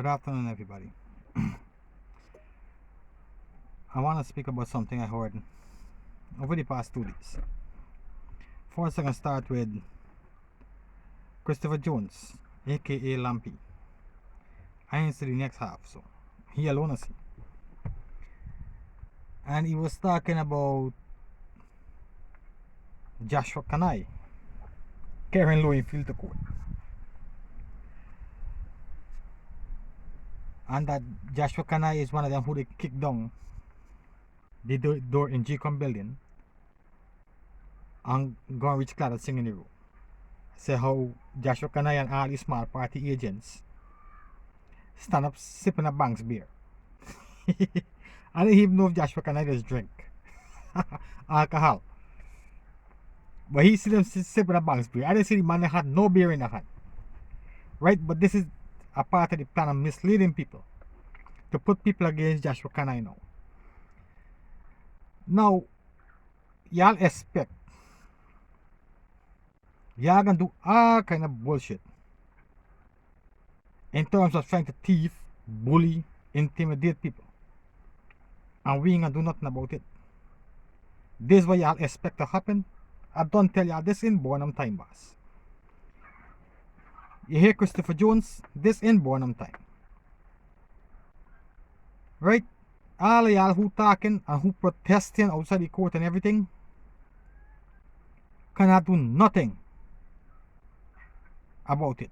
Good afternoon, everybody. I want to speak about something I heard over the past 2 days. First, I'm going to start with Christopher Jones, aka Lampy. I ain't see the next half, so he alone is see. And he was talking about Joshua Kanai carrying Lowenfield to court. And that Joshua Kanai is one of them who they kicked down the door in GCOM building and go and reach Clara singing the room. Say how Joshua Kanai and all the small party agents stand up sipping a Banks beer. I didn't even know if Joshua Kanai just drink alcohol. But he see them sipping a Banks beer. I didn't see the man that had no beer in the hand. Right? But this is a part of the plan of misleading people to put people against Joshua Kanai now. Now, y'all expect y'all gonna do all kind of bullshit in terms of trying to thief, bully, intimidate people. And we ain't gonna do nothing about it. This is what y'all expect to happen. I don't tell y'all this in Bonham time, boss. You hear Christopher Jones? This in Bonham time. Right? All of y'all who talking and who protesting outside the court and everything cannot do nothing about it.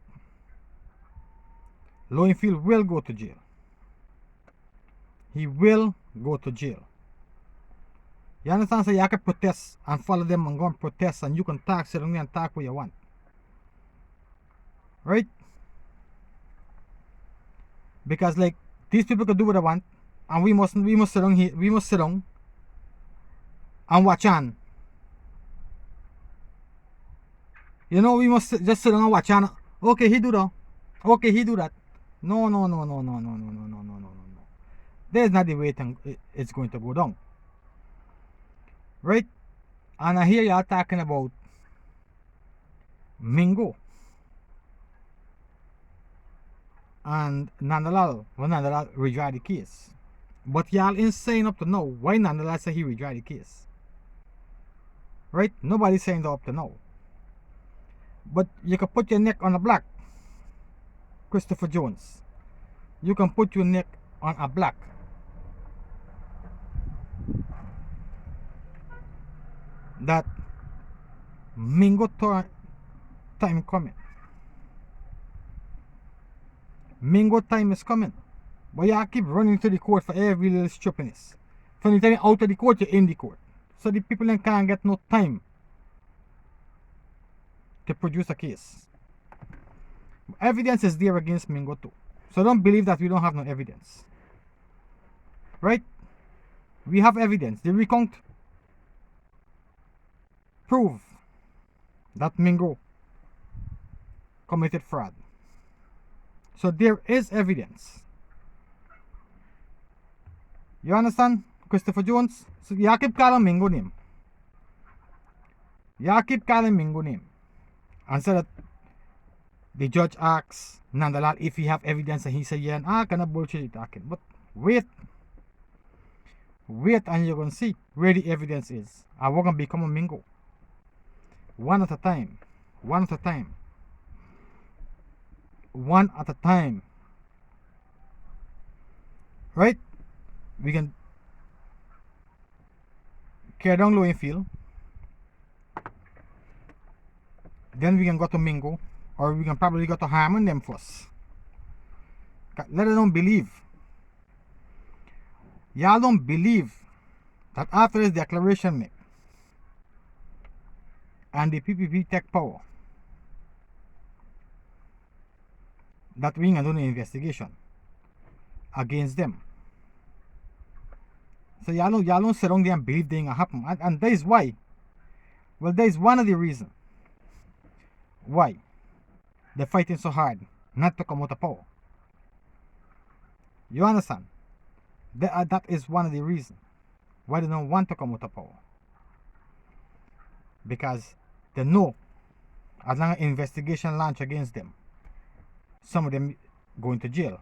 Lowenfield will go to jail. He will go to jail. You understand? So you can protest and follow them and go and protest, and you can talk, sit down and talk what you want. Right? Because like these people can do what they want, and we must sit down here, we must sit down and watch on. You know, we must just sit down and watch on. Okay, he do that. Okay, he do that. No. There's not the way it's going to go down. Right? And I hear y'all talking about Mingo and Nandalal. Well, Nandalal withdraw the case. But y'all insane up to now. Why Nandalal say he withdraw the case? Right? Nobody's saying that up to now. But you can put your neck on a block, Christopher Jones. You can put your neck on a block. That Mingo time coming. Mingo time is coming. But y'all keep running to the court for every little stupidness. From the time you're out of the court, you're in the court. So the people can't get no time to produce a case. Evidence is there against Mingo too. So don't believe that we don't have no evidence. Right? We have evidence. The recount prove that Mingo committed fraud. So there is evidence. You understand, Christopher Jones? So y'all keep calling Mingo name. Y'all keep calling Mingo name. And so that the judge asks Nandalal if he have evidence, and he say yeah, and kind of bullshit you talking. But wait and you're gonna see where the evidence is. And we're gonna become a Mingo. One at a time. One at a time. One at a time. Right? We can carry down Lowenfield. Then we can go to Mingo. Or we can probably go to Harmon them first. Let them don't believe. Y'all don't believe that after this declaration made and the PPP take power, that we can do an investigation against them. So y'all don't sit down there and believe things happen. And that is why. Well, that is one of the reasons why they're fighting so hard not to come out of power. You understand? That is one of the reasons why they don't want to come out of power. Because they know as long as investigation launch against them, some of them going to jail.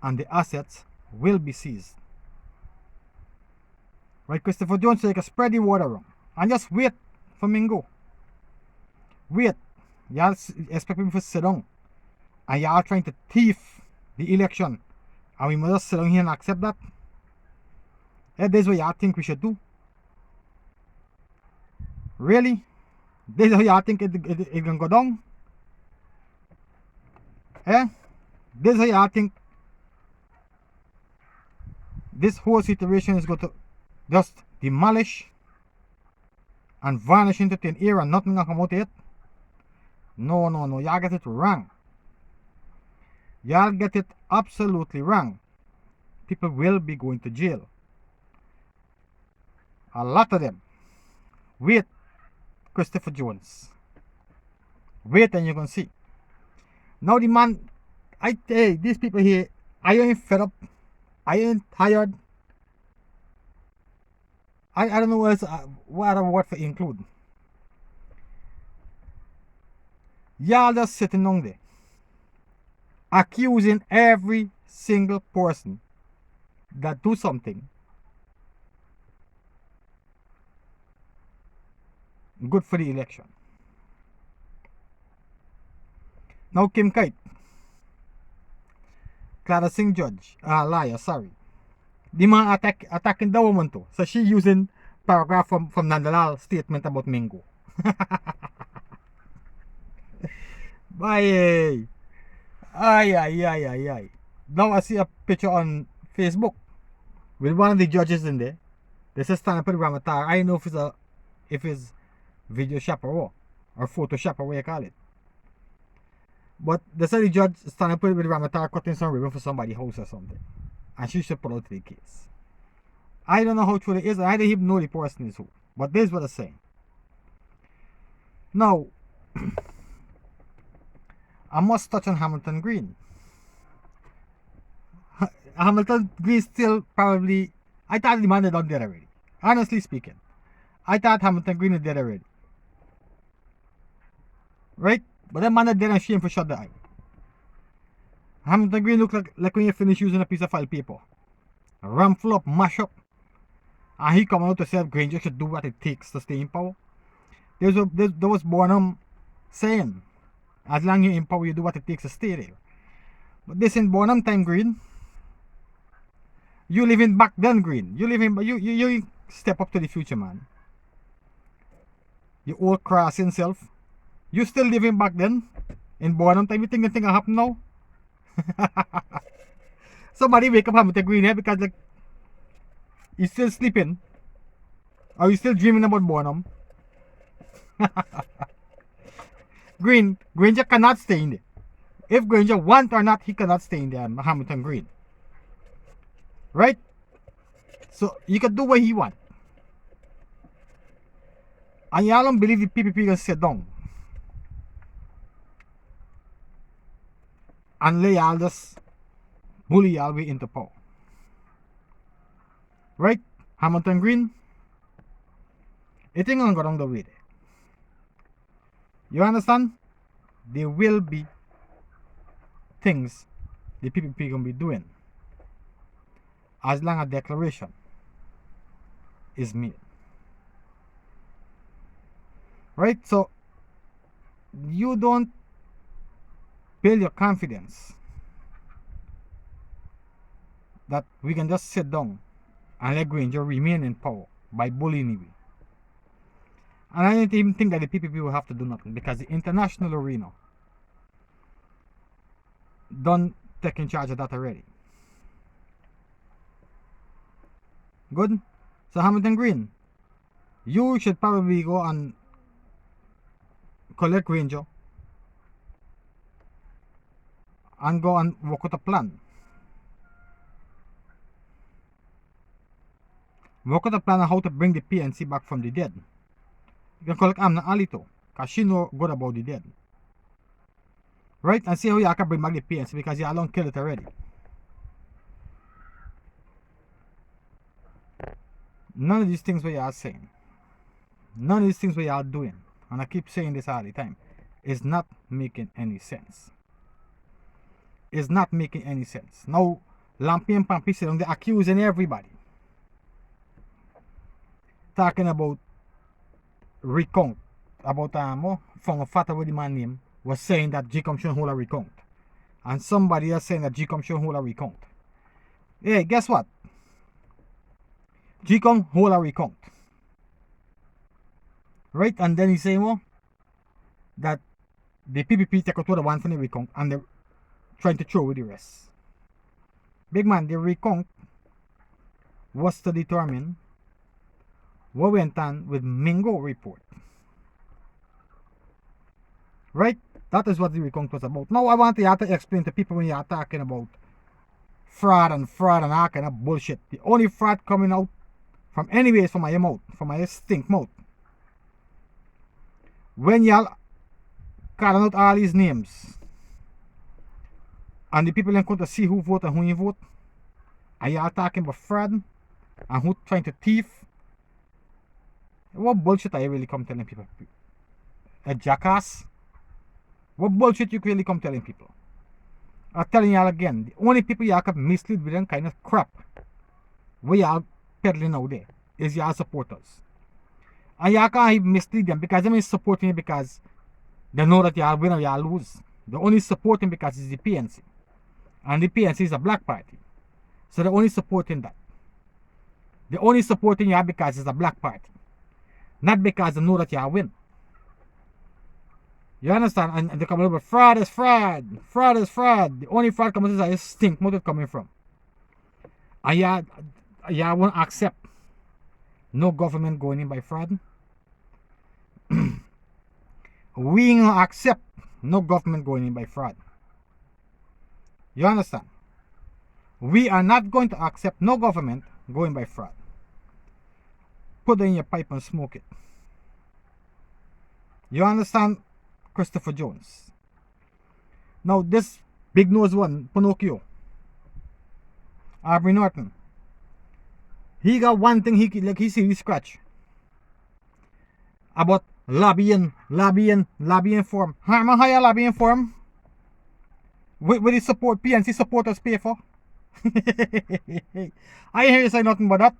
and the assets will be seized. Right, Christopher Jones, so you can spread the word around and just wait for Mingo. Wait. Y'all expect people to sit down and y'all trying to thief the election, and we must just sit down here and accept that? This is what y'all think we should do? Really? This is how y'all think it can go down? This is how y'all think this whole situation is going to just demolish and vanish into thin air and nothing will come out of it? No. Y'all get it wrong. Y'all get it absolutely wrong. People will be going to jail. A lot of them. Wait, Christopher Jones. Wait and you can see. Now the man, these people here, I ain't fed up. I ain't tired. I don't know what other word to include. Y'all just sitting down there, accusing every single person that do something good for the election. Now Kim Kite, Clara Singh judge, liar, sorry. The man attacking the woman too. So she using paragraph from Nandalal statement about Mingo. Bye. Ay. Now I see a picture on Facebook with one of the judges in there. They say stand up with Ramatar. I don't know if it's video shop or Photoshop or what you call it. But they say the judge stand up with Ramatar cutting some ribbon for somebody's house or something. And she should put out the case. I don't know how true it is, and I don't even know the person is who. But this is what I'm saying. Now, I must touch on Hamilton Green. Hamilton Green still probably, I thought the man is not dead already. Honestly speaking, I thought Hamilton Green is dead already. Right? But that man is dead and shame for shut the eye. Hamilton Green look like when you finish using a piece of file paper. Rumple up, mash up. And he come out to say Granger should do what it takes to stay in power. There was Bonham saying, as long as you're in power, you do what it takes to stay there. But this in Bonham time, Green. You living back then, Green. You step up to the future, man. You old crossing self. You still living back then? In Bonham time, you think the thing will happen now? Somebody wake up Hamilton Green here because like he's still sleeping. Or you still dreaming about Bonham? Granger cannot stay in there. If Granger want or not, he cannot stay in there, Hamilton Green. Right? So you can do what he want. And y'all don't believe the PPP can sit down and lay all just bully y'all way into power. Right? Hamilton Green, it ain't gonna go down the way there. You understand? There will be things the PPP gonna be doing as long as declaration is made. Right? So you don't build your confidence that we can just sit down and let Granger remain in power by bullying him. And I don't even think that the PPP will have to do nothing because the international arena done taking charge of that already. Good? So Hamilton Green, you should probably go and collect Granger and go and work out a plan. Work out a plan on how to bring the PNC back from the dead. You can collect Amna Ali too, because she know good about the dead. Right? And see how you can bring back the PNC because you don't kill it already. None of these things what you are saying, none of these things what you are doing, and I keep saying this all the time, is not making any sense. It's not making any sense. Now, Lampion Pampi sit down, they're accusing everybody. Talking about recount. About from a fatter with the man name was saying that G-Com shouldn't hold a recount. And somebody else saying that G-Com shouldn't hold a recount. Hey, guess what? G-Com hold a recount. Right? And then he's saying, well, that the PPP take out the one from the recount and they're trying to throw with the rest. Big man, the recount was to determine what went on with Mingo report. Right? That is what the recount was about. Now I want you to explain to people when you're talking about fraud and all kind of bullshit. The only fraud coming out from anyways from my mouth, from my stink mouth. When y'all calling out all these names and the people ain't going to see who vote and who you vote, and y'all talking about fraud and who trying to thief, what bullshit are you really come telling people? A jackass? What bullshit you really come telling people? I'm telling y'all again, the only people y'all can mislead with them kind of crap where y'all peddling out there is y'all supporters. And y'all can't even mislead them because they ain't supporting you because they know that y'all win or y'all lose. They're only supporting because it's the PNC. And the PNC is a black party. So they're only supporting that. They're only supporting y'all because it's a black party. Not because they know that y'all win. You understand? And they come over, fraud is fraud. Fraud is fraud. The only fraud comes is stink motive coming from. And y'all won't accept no government going in by fraud. We ain't gonna accept no government going in by fraud. You understand? We are not going to accept no government going by fraud. Put it in your pipe and smoke it. You understand? Christopher Jones. Now this big nose one, Pinocchio, Aubrey Norton, he got one thing he see he scratch about lobbying form. How higher lobbying form? With the support PNC supporters pay for? I hear you say nothing but that.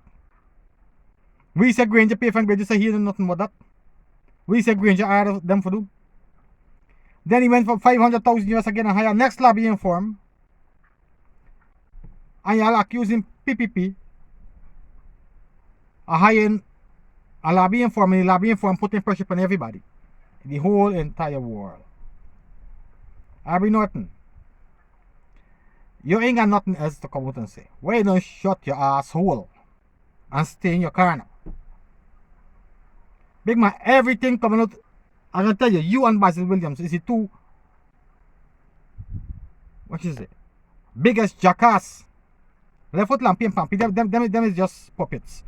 We said Granger pay for and Granger say he did nothing but that. We said Granger hired them for do. Then he went for 500,000 US again and hire next lobbying firm. And y'all accusing PPP of hiring a lobbying firm, and the lobbying firm putting pressure on everybody. The whole entire world. Aubrey Norton, you ain't got nothing else to come out and say. Why don't shut your asshole and stay in your corner? Big man, everything coming out. I'm gonna tell you, you and Basil Williams is the two, what is it? Biggest jackass. Left foot lampion pampy. Them is just puppets.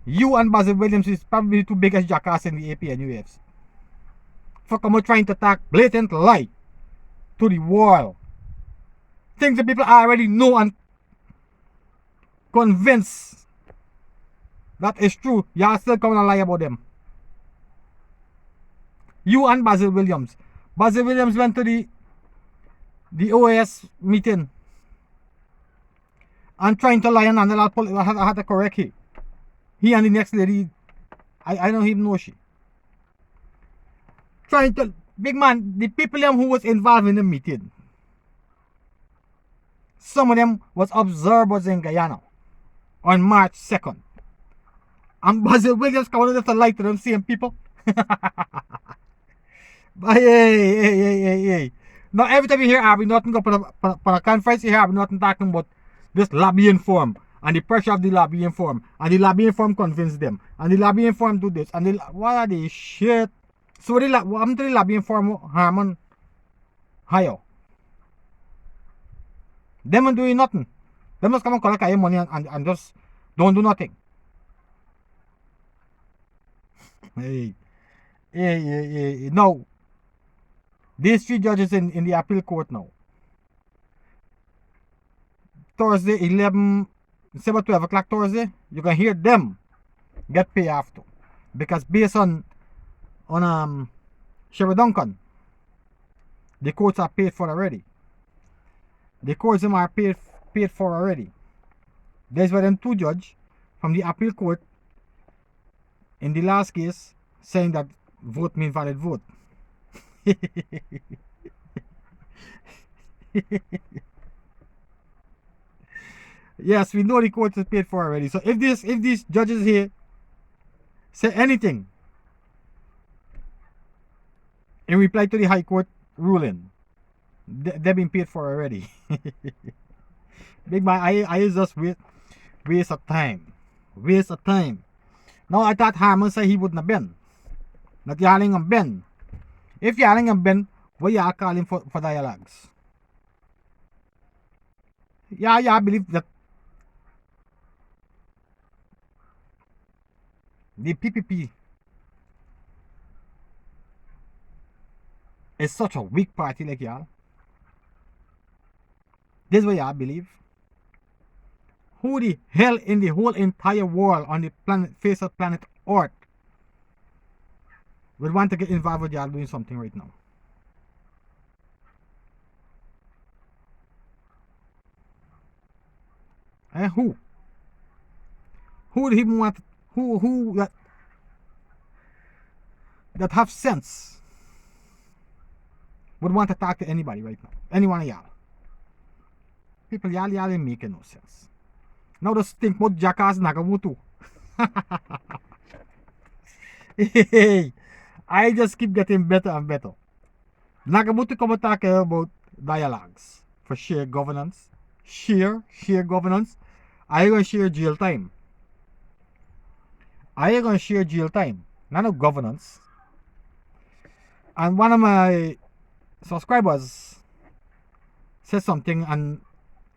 You and Basil Williams is probably the two biggest jackass in the AP and UFC. For come out trying to talk blatant lie to the world. Things that people already know and convinced that is true. Y'all still coming and lie about them. You and Basil Williams. Basil Williams went to the OAS meeting and trying to lie and I had to correct him. He and the next lady, I don't even know she. Trying to, big man, the people who was involved in the meeting, some of them was observers in Guyana on March 2nd. And Basil Williams coming to lie to them same people. But hey. Now every time you hear Aubrey Norton go for a conference, you hear Aubrey Norton talking about this lobbying firm and the pressure of the lobbying firm, and the lobbying firm convinced them, and the lobbying firm do this, and what are the shit? So what happened to the lobbying firm Harmon hire? Them ain't doing nothing. Them just come and collect your money and just don't do nothing. Hey. No. These three judges in the appeal court now. Thursday, 12 o'clock Thursday, you can hear them get paid after. Because based on Sherry Duncan, the courts are paid for already. The courts are paid paid for already. There's where them two judge from the appeal court in the last case saying that vote mean valid vote. Yes, we know the court is paid for already. So if these judges here say anything in reply to the High Court ruling, they've been paid for already. Big man, I just waste of time. Waste of time. Now I thought Hammer said he wouldn't have been. Not yelling on Ben. If yelling on Ben, what y'all calling for dialogues? Yeah, I believe that the PPP is such a weak party like y'all. This is what y'all believe. Who the hell in the whole entire world on the planet, face of planet Earth would want to get involved with y'all doing something right now? Who? Who would even want? Who that have sense would want to talk to anybody right now? Any one of y'all? People, y'all ain't making no sense. Now just think about jackass Nagamutu. Hey, I just keep getting better and better. Nagamutu come and talk about dialogues for shared governance. Share governance. Are you going to share jail time? Are you going to share jail time? Not no governance. And one of my subscribers said something, and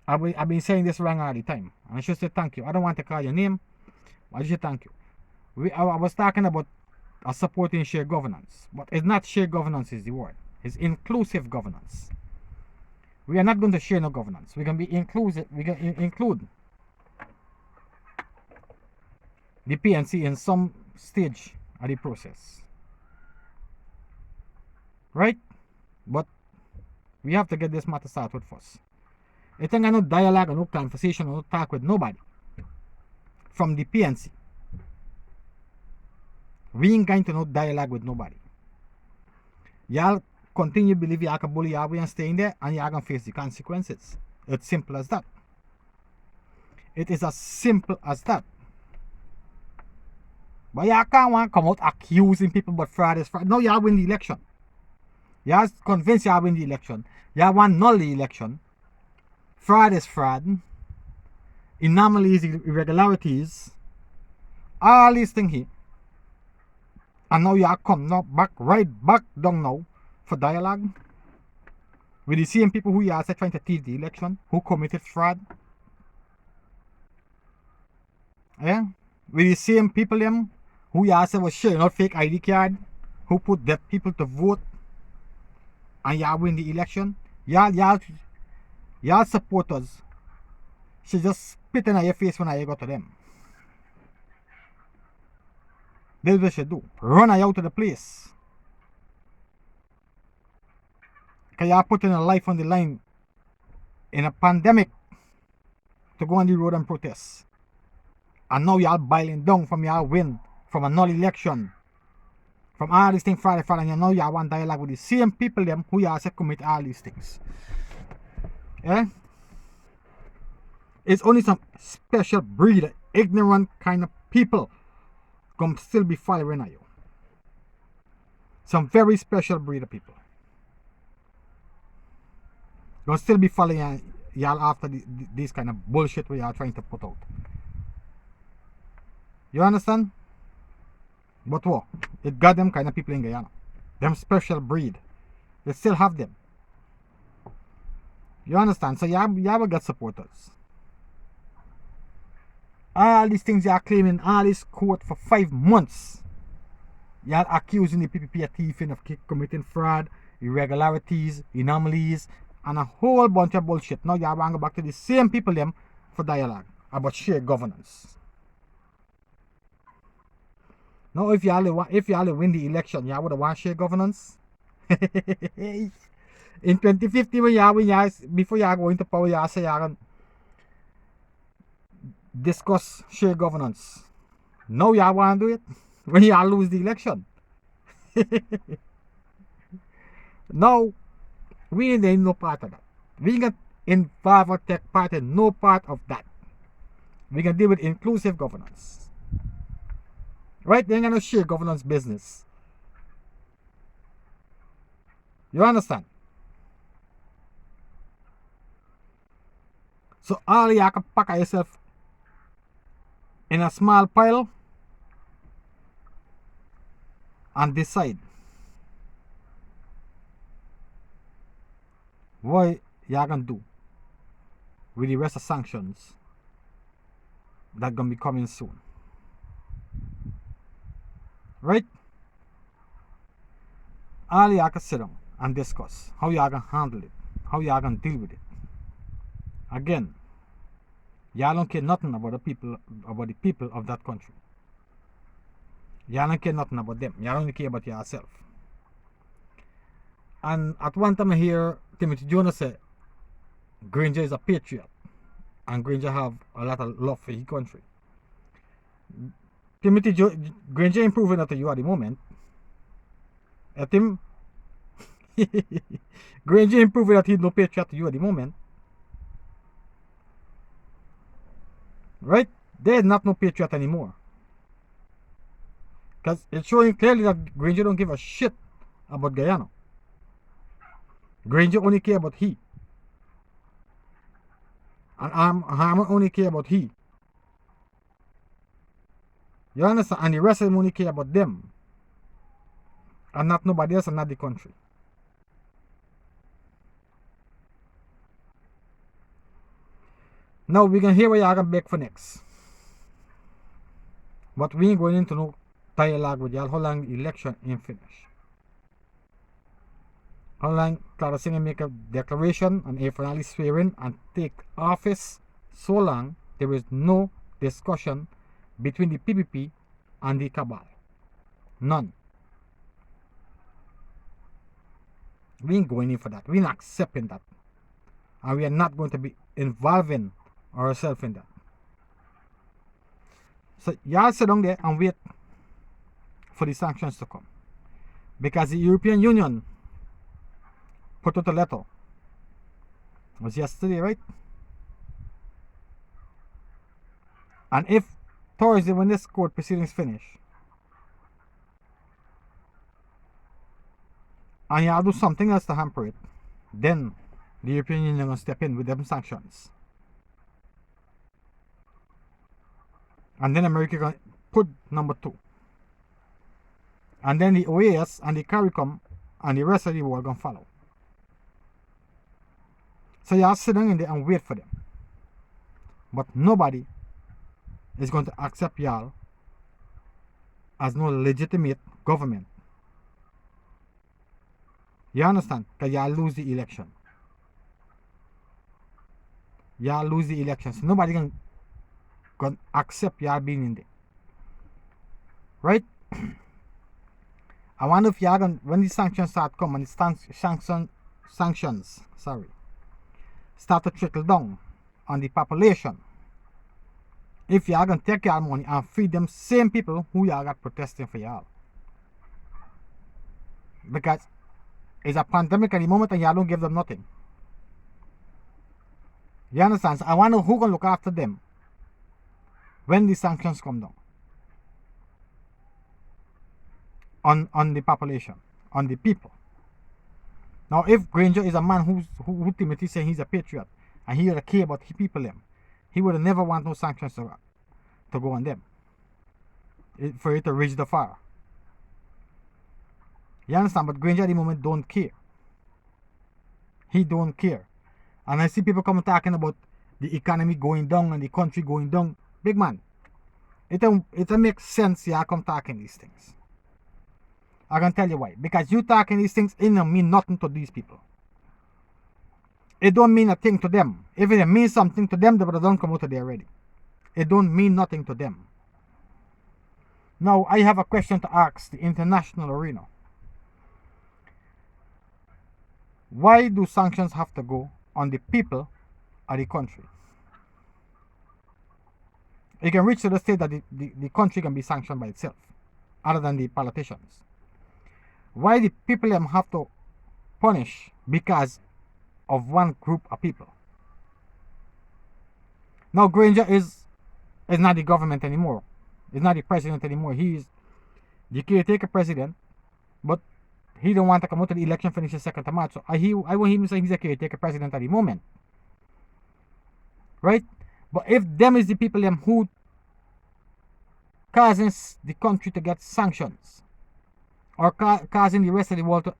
I've been saying this wrong all the time. And I should say thank you. I don't want to call your name, but I should thank you. I was talking about supporting shared governance, but it's not shared governance is the word. It's inclusive governance. We are not going to share no governance. We're going to be inclusive. We're going to include the PNC in some stage of the process. Right? But we have to get this matter started first. It ain't got no dialogue or no conversation or no talk with nobody from the PNC. We ain't going to no dialogue with nobody. Y'all continue to believe y'all can bully y'all way and stay in there, and y'all gonna face the consequences. It's simple as that. It is as simple as that. But y'all can't want to come out accusing people but fraud is fraud. No, y'all win the election. Y'all convinced y'all win the election. Y'all want null the election. Fraud is fraud. Anomalies, irregularities. All these things here. And now y'all come now right back down now for dialogue with the same people who y'all said trying to thief the election, who committed fraud. Yeah? With the same people them who y'all said was sharing out fake ID card, who put dead people to vote, and y'all win the election. Y'all supporters should just spit in your face when I go to them. This is what they should do. Run out of the place. Because y'all putting a life on the line in a pandemic to go on the road and protest. And now y'all biling down from y'all win from a null election. From all these things Friday, and you know y'all want dialogue with the same people them who y'all say commit all these things. Yeah? It's only some special breed, ignorant kind of people come still be following you. Some very special breed of people gonna still be following y'all after this kind of bullshit we are trying to put out. You understand? But what? It got them kind of people in Guyana. Them special breed. They still have them. You understand? So y'all will get supporters. All these things y'all claiming, all this court for 5 months. Y'all accusing the PPP of thieving, of committing fraud, irregularities, anomalies, and a whole bunch of bullshit. Now y'all want to go back to the same people them for dialogue about shared governance. Now if y'all win the election, y'all would want shared governance. In 2050 when y'all before y'all go into power, y'all say y'all discuss share governance. Now y'all want to do it when y'all lose the election. Now, we ain't no part of that. We can involve or take part in no part of that. We can deal with inclusive governance. Right? They ain't gonna share governance business. You understand? So all you can pack yourself in a small pile and decide what you're gonna do with the rest of sanctions that gonna be coming soon. Right? All you can sit down and discuss how you gonna handle it, how you gonna deal with it. Again, y'all don't care nothing about the people of that country. Y'all don't care nothing about them. Y'all only care about yourself. And at one time I hear Timothy Jones say Granger is a patriot and Granger have a lot of love for his country. Granger improving at you at the moment. At him Granger improving that he's no patriot to you at the moment. Right? There's not no patriot anymore. Because it's showing clearly that Granger don't give a shit about Guyana. Granger only care about he. And Harman only care about he. You understand? And the rest of them only care about them. And not nobody else and not the country. Now we can hear what you are going to beg for next. But we ain't going into no dialogue with y'all how long the election ain't finished. How long Clara Singer make a declaration and a finally swearing and take office, so long there is no discussion between the PPP and the cabal. None. We ain't going in for that. We ain't accepting that. And we are not going to be involving ourselves in that. So y'all sit down there and wait for the sanctions to come. Because the European Union put out a letter. It was yesterday, right? And if Thursday, when this court proceedings finish, and y'all do something else to hamper it, then the European Union will step in with them sanctions. And then America can put number 2. And then the OAS and the CARICOM and the rest of the world gonna follow. So y'all sit down in there and wait for them. But nobody is going to accept y'all as no legitimate government. You understand? Because y'all lose the election. Y'all lose the election. So nobody can accept y'all being in there. Right? I wonder if y'all gonna, when the sanctions start coming, the sanctions start to trickle down on the population. If y'all gonna take y'all money and feed them same people who y'all got protesting for y'all. Because it's a pandemic at the moment and y'all don't give them nothing. You understand? So I wonder who gonna look after them when the sanctions come down. On the population, on the people. Now, if Granger is a man who Timothy saying he's a patriot and he would care about his people, he would never want no sanctions to go on them for it to reach the fire. You understand? But Granger at the moment don't care. He don't care. And I see people come talking about the economy going down and the country going down. Big man, it makes sense y'all come talking these things. I can tell you why. Because you talking these things, it don't mean nothing to these people. It don't mean a thing to them. If it means something to them, they would have done come out of there already. It don't mean nothing to them. Now, I have a question to ask the international arena. Why do sanctions have to go on the people of the country? it can reach to the state that the country can be sanctioned by itself, other than the politicians. Why the people them have to punish because of one group of people? Now Granger is not the government anymore. He's not the president anymore. He is the caretaker president, but he don't want to come out to the election finish the 2nd of March. So I want him to say he's a caretaker president at the moment. Right? But if them is the people them who causing the country to get sanctions, or causing the rest of the world to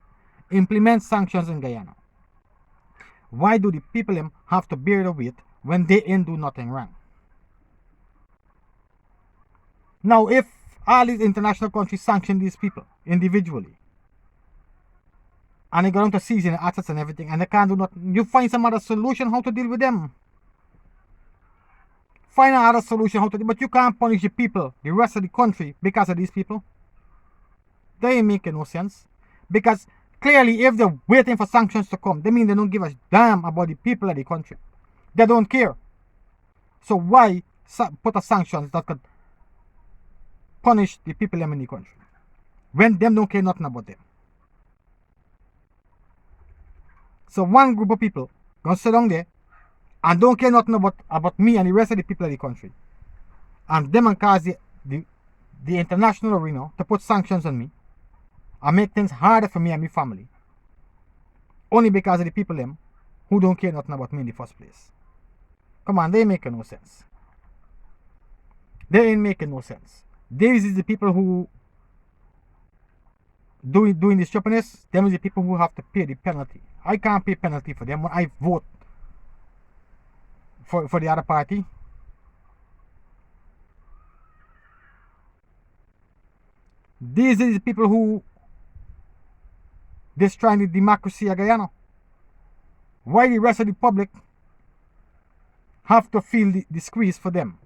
implement sanctions in Guyana, why do the people them have to bear the weight when they ain't do nothing wrong? Now, if all these international countries sanction these people individually, and they go down to seizing the assets and everything, and they can't do nothing, you find some other solution how to deal with them. Find another solution how to deal, but you can't punish the people, the rest of the country, because of these people. They ain't making no sense. Because clearly, if they're waiting for sanctions to come, they mean they don't give a damn about the people of the country. They don't care. So why put a sanctions that could punish the people in the country when them don't care nothing about them? So one group of people gonna sit down there and don't care nothing about me and the rest of the people of the country, and them and cause the international arena to put sanctions on me and make things harder for me and my family, only because of the people them who don't care nothing about me in the first place. Come on, they ain't making no sense. They ain't making no sense. These is the people who doing this stupidness. Them is the people who have to pay the penalty. I can't pay penalty for them when I vote for the other party. These are the people who destroying the democracy of Guyana. Why the rest of the public have to feel the squeeze for them?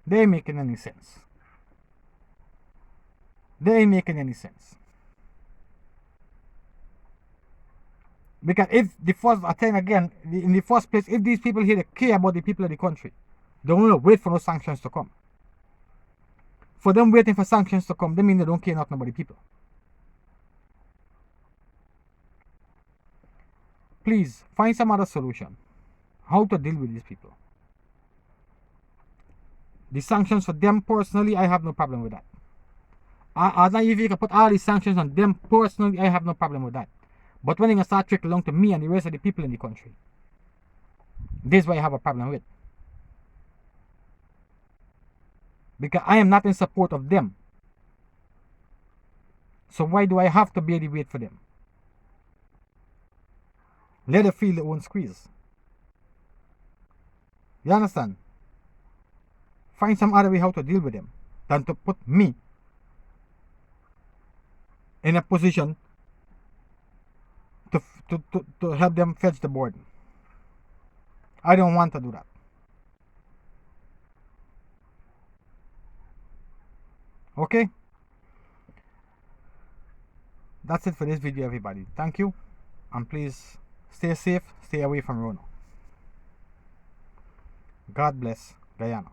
They ain't making any sense. They ain't making any sense. Because if the first, I tell you again, in the first place, if these people here care about the people of the country, they don't want to wait for no sanctions to come. For them waiting for sanctions to come, they mean they don't care nothing about the people. Please find some other solution. How to deal with these people. The sanctions for them personally, I have no problem with that. If you can put all these sanctions on them personally, I have no problem with that. But when they start trickling along to me and the rest of the people in the country, this is what I have a problem with. Because I am not in support of them. So why do I have to bear the weight for them? Let them feel their own squeeze. You understand? Find some other way how to deal with them than to put me in a position to help them fetch the burden. I don't want to do that. Okay? That's it for this video, everybody. Thank you. And please stay safe, stay away from Rona. God bless Guyana.